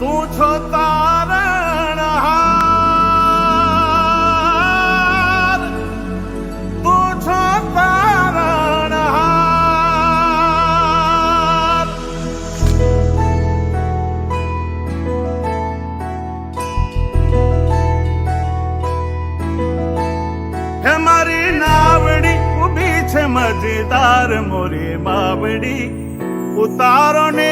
તું છો તારણહાર, તું છો તારણહાર. હે મારી નાવડી ઊભી છે મજેદાર મોરી બાવડી, ઉતારો ને